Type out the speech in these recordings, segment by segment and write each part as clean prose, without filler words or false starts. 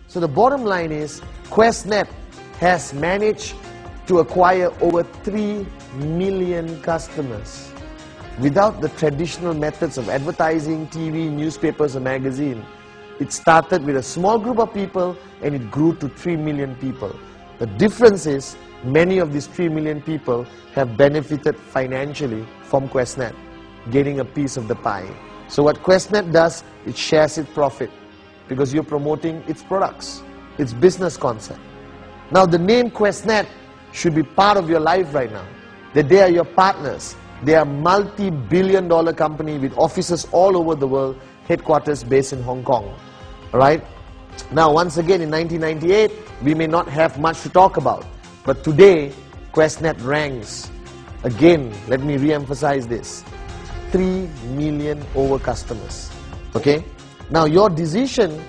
So the bottom line is, QNet has managed to acquire over 3 million customers without the traditional methods of advertising, TV, newspapers or magazine. It started with a small group of people and it grew to 3 million people. The difference is, many of these 3 million people have benefited financially from QNet, getting a piece of the pie. So what QNet does, it shares its profit because you're promoting its products, its business concept. Now the name QNet should be part of your life right now. That they are your partners. They are a multi-billion-dollar company with offices all over the world, headquarters based in Hong Kong. Alright? Now once again, in 1998, we may not have much to talk about. But today, QNet ranks. Again, let me re-emphasize this. 3 million over customers. Okay? Now your decision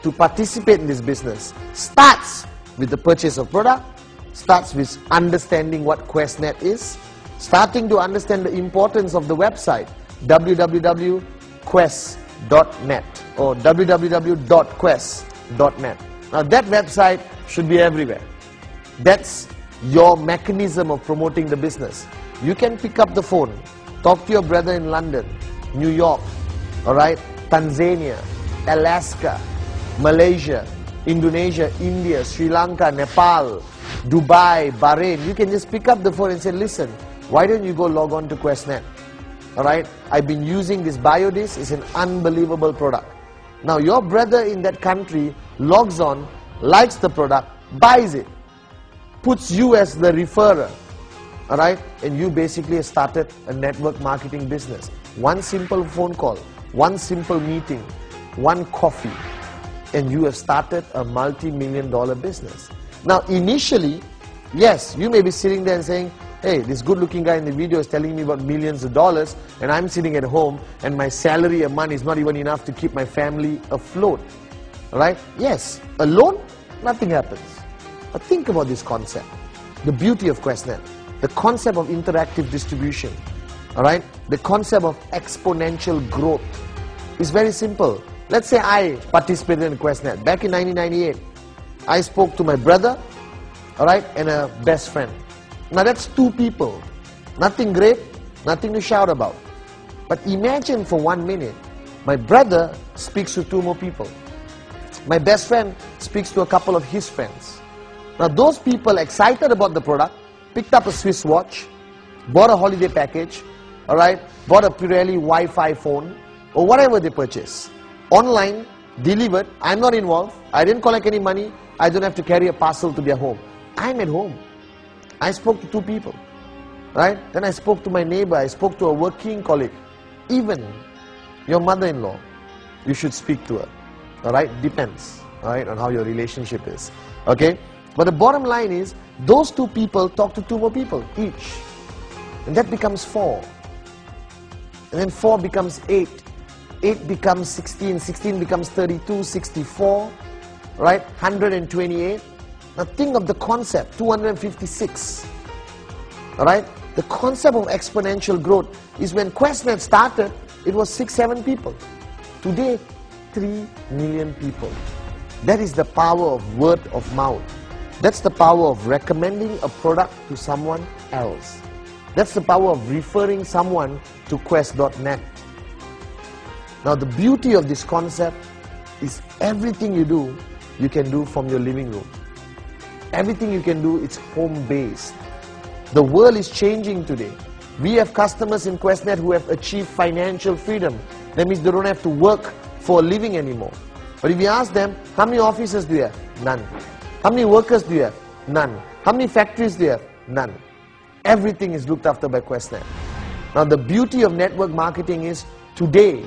to participate in this business starts with the purchase of product, starts with understanding what QNet is, starting to understand the importance of the website www.quest.net or www.quest.net. Now that website should be everywhere. That's your mechanism of promoting the business. You can pick up the phone, talk to your brother in London, New York, alright, Tanzania, Alaska, Malaysia, Indonesia, India, Sri Lanka, Nepal, Dubai, Bahrain. You can just pick up the phone and say, listen, why don't you go log on to QNet? Alright, I've been using this BioDisc, it's an unbelievable product. Now your brother in that country logs on, likes the product, buys it, puts you as the referrer, alright, and you basically have started a network marketing business. One simple phone call, one simple meeting, one coffee, and you have started a multi-million-dollar business. Now initially, yes, you may be sitting there and saying, hey, this good-looking guy in the video is telling me about millions of dollars, and I'm sitting at home, and my salary a month is not even enough to keep my family afloat. Alright? Yes, alone, nothing happens. But think about this concept, the beauty of QNet, the concept of interactive distribution, alright, the concept of exponential growth is very simple. Let's say I participated in QNet back in 1998. I spoke to my brother, alright, and a best friend. Now that's 2 people, nothing great, nothing to shout about. But imagine for 1 minute, my brother speaks to 2 more people. My best friend speaks to a couple of his friends. Now those people excited about the product, picked up a Swiss watch, bought a holiday package, alright, bought a Pirelli Wi-Fi phone, or whatever they purchase. Online, delivered, I'm not involved, I didn't collect any money, I don't have to carry a parcel to their home. I'm at home. I spoke to 2 people, right? Then I spoke to my neighbor, I spoke to a working colleague. Even your mother-in-law, you should speak to her, alright? Depends, alright, on how your relationship is, okay? But the bottom line is, those 2 people talk to 2 more people each. And that becomes 4. And then 4 becomes 8. 8 becomes 16. 16 becomes 32, 64, right? 128. Now think of the concept, 256. Alright? The concept of exponential growth is when QNet started, it was 6-7 people. Today, 3 million people. That is the power of word of mouth. That's the power of recommending a product to someone else. That's the power of referring someone to quest.net. Now the beauty of this concept is everything you do, you can do from your living room. Everything you can do, it's home-based. The world is changing today. We have customers in QNet who have achieved financial freedom. That means they don't have to work for a living anymore. But if you ask them, how many offices do you have? None. How many workers do you have? None. How many factories do you have? None. Everything is looked after by QNet. Now the beauty of network marketing is, today,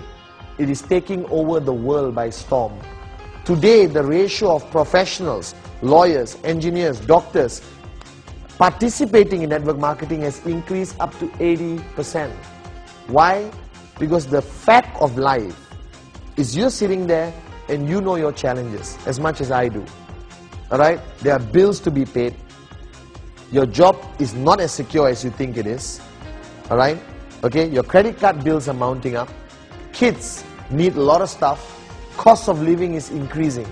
it is taking over the world by storm. Today, the ratio of professionals, lawyers, engineers, doctors participating in network marketing has increased up to 80%. Why? Because the fact of life is you're sitting there and you know your challenges as much as I do. Alright? There are bills to be paid. Your job is not as secure as you think it is. Alright? Okay? Your credit card bills are mounting up. Kids need a lot of stuff. Cost of living is increasing.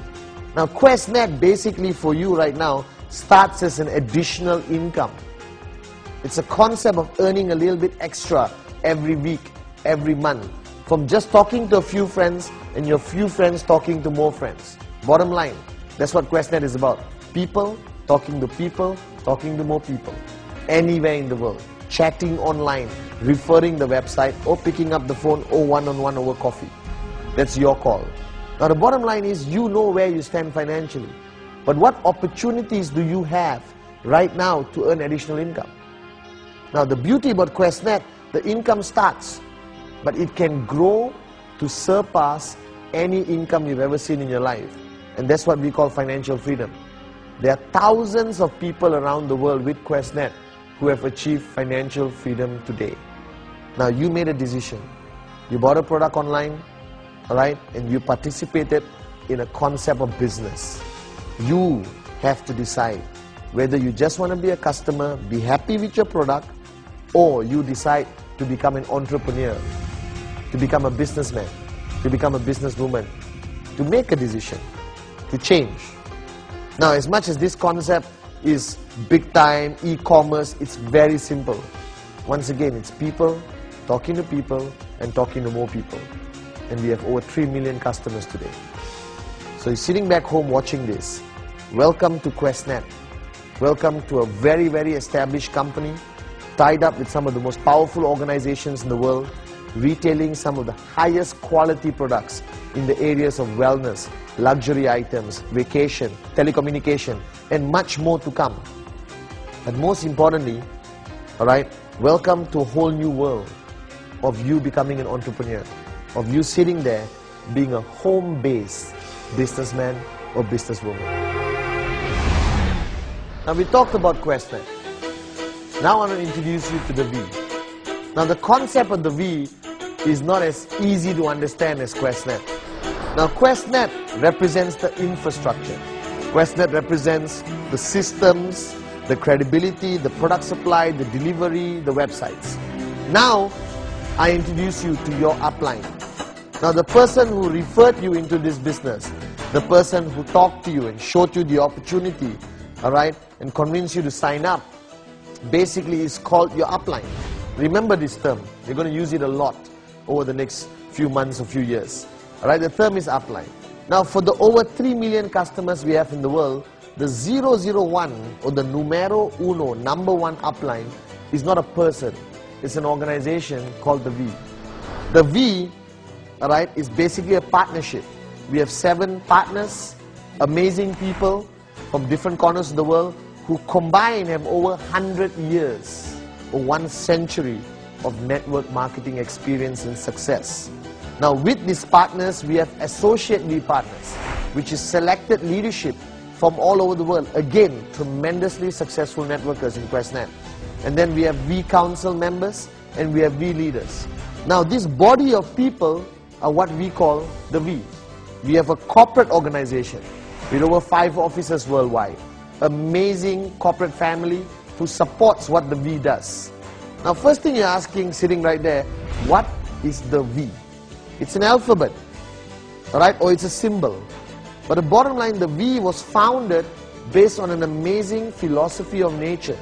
Now QuestNet basically for you right now starts as an additional income. It's a concept of earning a little bit extra every week, every month, from just talking to a few friends and your few friends talking to more friends. Bottom line, that's what QuestNet is about. People talking to more people, anywhere in the world, chatting online, referring the website, or picking up the phone or one-on-one over coffee. That's your call. Now the bottom line is you know where you stand financially, but what opportunities do you have right now to earn additional income? Now the beauty about QuestNet, the income starts, but it can grow to surpass any income you've ever seen in your life. And that's what we call financial freedom. There are thousands of people around the world with QuestNet who have achieved financial freedom today. Now you made a decision. You bought a product online, alright, and you participated in a concept of business. You have to decide whether you just want to be a customer, be happy with your product, or you decide to become an entrepreneur, to become a businessman, to become a businesswoman, to make a decision, to change. Now, as much as this concept is big time, e-commerce, it's very simple. Once again, it's people talking to people and talking to more people. And we have over 3 million customers today. So you're sitting back home watching this. Welcome to QuestNet. Welcome to a very, very established company, tied up with some of the most powerful organizations in the world, retailing some of the highest quality products in the areas of wellness, luxury items, vacation, telecommunication, and much more to come. And most importantly, alright, welcome to a whole new world of you becoming an entrepreneur, of you sitting there being a home-based businessman or businesswoman. Now we talked about QuestNet. Now I want to introduce you to the V. Now the concept of the V is not as easy to understand as QuestNet. Now QuestNet represents the infrastructure. QuestNet represents the systems, the credibility, the product supply, the delivery, the websites. Now I introduce you to your upline. Now the person who referred you into this business, the person who talked to you and showed you the opportunity, alright, and convinced you to sign up, basically is called your upline. Remember this term. We're going to use it a lot over the next few months or few years. Alright, the term is upline. Now for the over 3 million customers we have in the world, the 001 or the numero uno, number one upline, is not a person. It's an organization called the V. The V, alright, is basically a partnership. We have 7 partners, amazing people from different corners of the world who combined have over 100 years or 1 century of network marketing experience and success. Now with these partners, we have associate V partners, which is selected leadership from all over the world. Again, tremendously successful networkers in QuestNet. And then we have V Council members and we have V leaders. Now this body of people are what we call the V. We have a corporate organization with over 5 offices worldwide. Amazing corporate family who supports what the V does. Now first thing you're asking, sitting right there, what is the V? It's an alphabet, alright, or it's a symbol. But the bottom line, the V was founded based on an amazing philosophy of nature,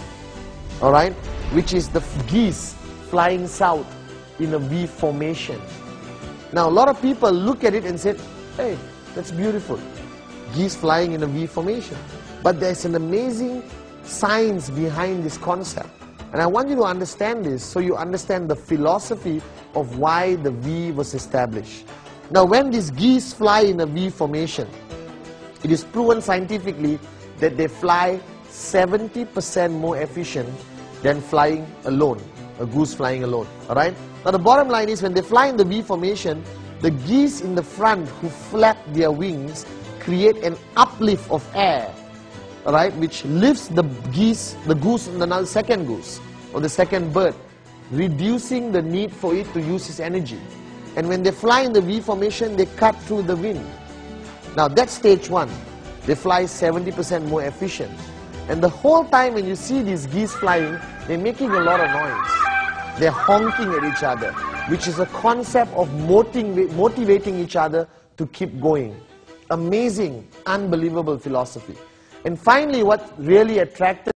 alright, which is the geese flying south in a V formation. Now a lot of people look at it and say, hey, that's beautiful, geese flying in a V formation. But there's an amazing science behind this concept. And I want you to understand this so you understand the philosophy of why the V was established. Now when these geese fly in a V formation, it is proven scientifically that they fly 70% more efficient than flying alone, a goose flying alone. Alright? Now the bottom line is when they fly in the V formation, the geese in the front who flap their wings create an uplift of air, alright, which lifts the goose and the second goose or the second bird, reducing the need for it to use its energy. And when they fly in the V formation, they cut through the wind. Now that's stage 1. They fly 70% more efficient. And the whole time when you see these geese flying, they're making a lot of noise. They're honking at each other, which is a concept of motivating each other to keep going. amazing, unbelievable philosophy. And finally, what really attracted